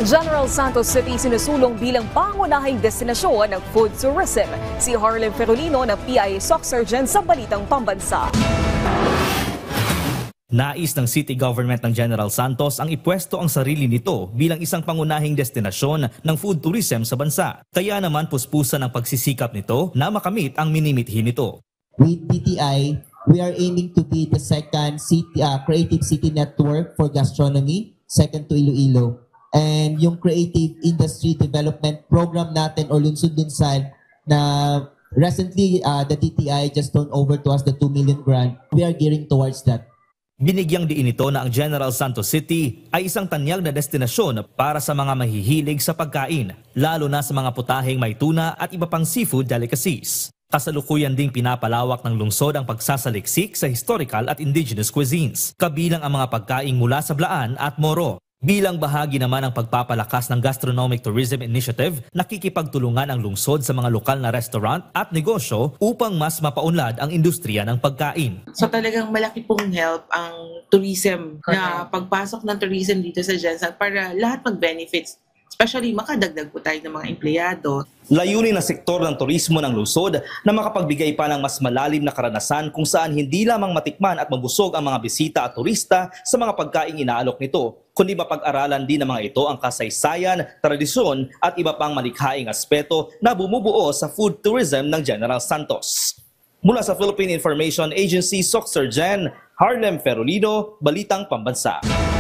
General Santos City sinusulong bilang pangunahing destinasyon ng food tourism. Si Harlem Ferolino ng PIA SOC Surgeon sa Balitang Pambansa. Nais ng city government ng General Santos ang ipwesto ang sarili nito bilang isang pangunahing destinasyon ng food tourism sa bansa. Kaya naman puspusan ang pagsisikap nito na makamit ang minimithi nito. With DTI, we are aiming to be the second city, creative city network for gastronomy, second to Iloilo. And yung creative industry development program natin o lunsod-lunsad na recently the DTI just turned over to us the 2 million grant. We are gearing towards that. Binigyang diin ito na ang General Santos City ay isang tanyag na destinasyon para sa mga mahihilig sa pagkain, lalo na sa mga putaheng may tuna at iba pang seafood delicacies. Kasalukuyan ding pinapalawak ng lungsod ang pagsasaliksik sa historical at indigenous cuisines, kabilang ang mga pagkain mula sa Blaan at Moro. Bilang bahagi naman ng pagpapalakas ng Gastronomic Tourism Initiative, nakikipagtulungan ang lungsod sa mga lokal na restaurant at negosyo upang mas mapaunlad ang industriya ng pagkain. So talagang malaki pong help ang tourism na pagpasok ng tourism dito sa Gensan para lahat mag-benefits. Especially makadagdag po tayo ng mga empleyado. Layunin ng sektor ng turismo ng lungsod na makapagbigay pa ng mas malalim na karanasan kung saan hindi lamang matikman at mabusog ang mga bisita at turista sa mga pagkaing inaalok nito, kundi mapag-aralan din ng mga ito ang kasaysayan, tradisyon at iba pang malikhaing aspeto na bumubuo sa food tourism ng General Santos. Mula sa Philippine Information Agency SOC Surgeon, Harlem Ferolino, Balitang Pambansa.